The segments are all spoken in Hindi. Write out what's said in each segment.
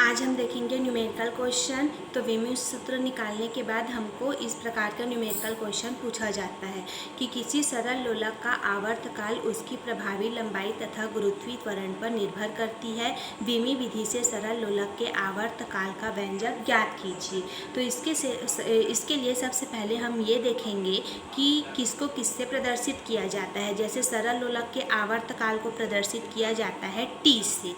आज हम देखेंगे न्यूमेरिकल क्वेश्चन। तो विमित सूत्र निकालने के बाद हमको इस प्रकार का न्यूमेरिकल क्वेश्चन पूछा जाता है कि किसी सरल लोलक का आवर्तकाल उसकी प्रभावी लंबाई तथा गुरुत्वीय त्वरण पर निर्भर करती है। विमी विधि से सरल लोलक के आवर्तकाल का व्यंजक ज्ञात कीजिए। तो इसके लिए सबसे पहले हम ये देखेंगे कि किसको किससे प्रदर्शित किया जाता है। जैसे सरल लोलक के आवर्तकाल को प्रदर्शित किया जाता है टी से,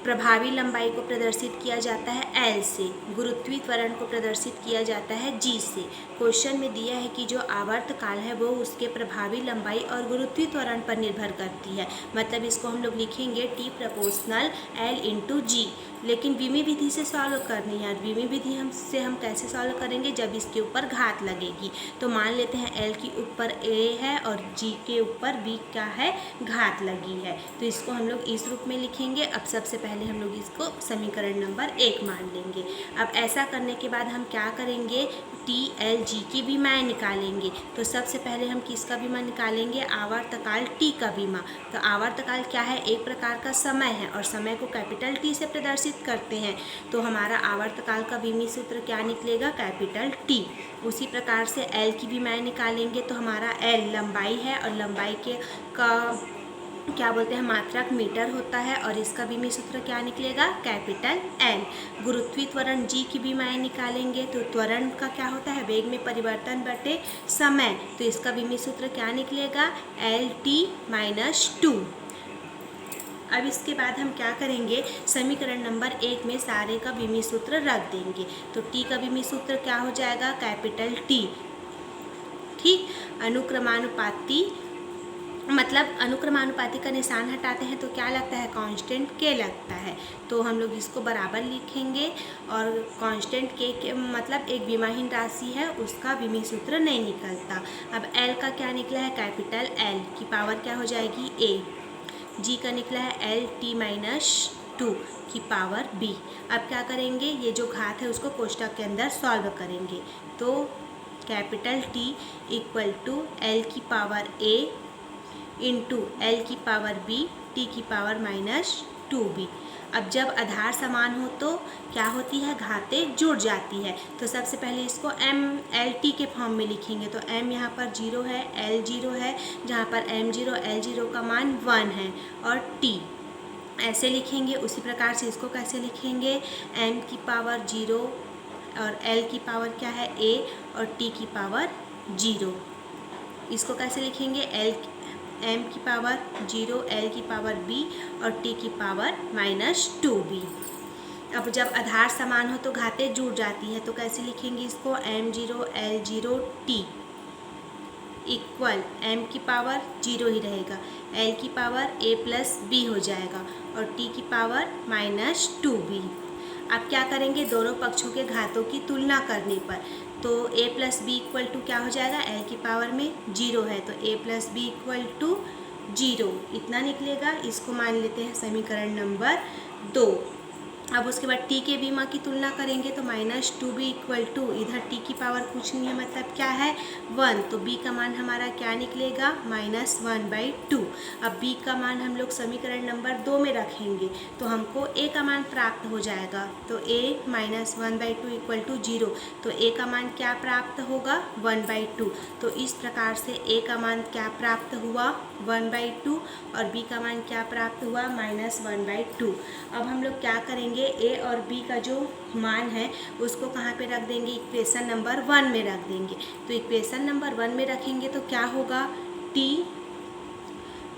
प्रभावी लंबाई को प्रदर्शित किया जाता है एल से, गुरुत्वीय त्वरण को प्रदर्शित किया जाता है जी से। क्वेश्चन में दिया है कि जो आवर्तकाल है वो उसके प्रभावी लंबाई और गुरुत्वीय त्वरण पर निर्भर करती है। मतलब इसको हम लोग लिखेंगे टी प्रोपोर्शनल एल इंटू जी। लेकिन विमी विधि से सॉल्व करनी है। विमी विधि हम कैसे सॉल्व करेंगे, जब इसके ऊपर घात लगेगी। तो मान लेते हैं एल के ऊपर ए है और जी के ऊपर बी क्या है, घात लगी है। तो इसको हम लोग इस रूप में लिखेंगे। अब सबसे पहले हम लोग इसको समीकरण नंबर 1 मान लेंगे। अब ऐसा करने के बाद हम क्या करेंगे, टी एल जी की विमा निकालेंगे। तो सबसे पहले हम किसका विमा निकालेंगे, आवर्तकाल टी का विमा। तो आवर्तकाल क्या है, एक प्रकार का समय है और समय को कैपिटल टी से प्रदर्शित करते हैं। तो हमारा आवर्तकाल का विमी सूत्र क्या निकलेगा, कैपिटल टी। उसी प्रकार से एल की विमा निकालेंगे। तो हमारा एल लंबाई है और लंबाई का क्या बोलते हैं, मात्रक मीटर होता है और इसका विमी सूत्र क्या निकलेगा, कैपिटल एल। गुरुत्वीय त्वरण जी की विमाएँ निकालेंगे। तो त्वरण का क्या होता है, वेग में परिवर्तन बटे समय। तो इसका विमी सूत्र क्या निकलेगा, एल टी माइनस 2। अब इसके बाद हम क्या करेंगे, समीकरण नंबर 1 में सारे का विमी सूत्र रख देंगे। तो टी का विमी सूत्र क्या हो जाएगा, कैपिटल टी। ठीक, अनुक्रमानुपाती मतलब अनुक्रमानुपाती का निशान हटाते हैं तो क्या लगता है, कांस्टेंट के लगता है। तो हम लोग इसको बराबर लिखेंगे और कांस्टेंट के मतलब एक विमाहीन राशि है, उसका विमी सूत्र नहीं निकलता। अब एल का क्या निकला है, कैपिटल एल की पावर क्या हो जाएगी, ए। जी का निकला है एल टी माइनस 2 की पावर बी। अब क्या करेंगे, ये जो घात है उसको कोष्टक के अंदर सॉल्व करेंगे। तो capital T equal to L की पावर ए इंटू एल की पावर बी टी की पावर माइनस 2b। अब जब आधार समान हो तो क्या होती है, घातें जुड़ जाती है। तो सबसे पहले इसको एम एल टी के फॉर्म में लिखेंगे। तो एम यहाँ पर 0 है, एल 0 है, जहाँ पर एम 0 एल 0 का मान 1 है और टी ऐसे लिखेंगे। उसी प्रकार से इसको कैसे लिखेंगे, एम की पावर 0 और एल की पावर क्या है, ए और टी की पावर 0। इसको कैसे लिखेंगे, एम की पावर 0 एल की पावर बी और टी की पावर माइनस 2b। अब जब आधार समान हो तो घातें जुड़ जाती है। तो कैसे लिखेंगे इसको, M 0 L 0 T equal M की पावर 0 ही रहेगा, एल की पावर ए प्लस बी हो जाएगा और टी की पावर माइनस 2b। अब क्या करेंगे, दोनों पक्षों के घातों की तुलना करने पर तो a plus B equal to क्या हो जाएगा, l की पावर में 0 है तो a plus B equal to 0 इतना निकलेगा। इसको मान लेते हैं समीकरण नंबर 2। अब उसके बाद t के विमा की तुलना करेंगे तो माइनस 2b इक्वल टू, इधर t की पावर कुछ नहीं है मतलब क्या है 1, तो b का मान हमारा क्या निकलेगा, माइनस 1/2। अब b का मान हम लोग समीकरण नंबर 2 में रखेंगे तो हमको a का मान प्राप्त हो जाएगा। तो a माइनस 1/2 इक्वल टू 0। तो a का मान क्या प्राप्त होगा, 1/2। तो इस प्रकार से a का मान क्या प्राप्त हुआ, 1/2 और b का मान क्या प्राप्त हुआ, माइनस 1/2। अब हम लोग क्या करेंगे, ए और बी का जो मान है उसको कहाँ पे रख देंगे, इक्वेशन नंबर 1 में रख देंगे। तो इक्वेशन नंबर 1 में रखेंगे तो क्या होगा, टी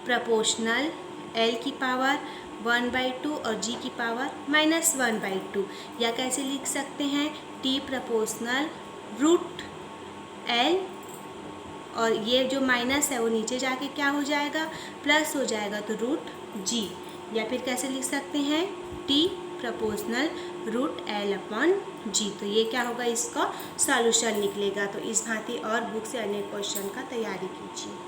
प्रोपोर्शनल एल की पावर 1/2 और जी की पावर माइनस 1/2। या कैसे लिख सकते हैं, टी प्रोपोर्शनल रूट एल और ये जो माइनस है वो नीचे जाके क्या हो जाएगा, प्लस हो जाएगा तो रूट जी। या फिर कैसे लिख सकते हैं, T proportional root L upon G. तो ये क्या होगा, इसका सॉल्यूशन निकलेगा। तो इस भांति और बुक से अन्य क्वेश्चन का तैयारी कीजिए।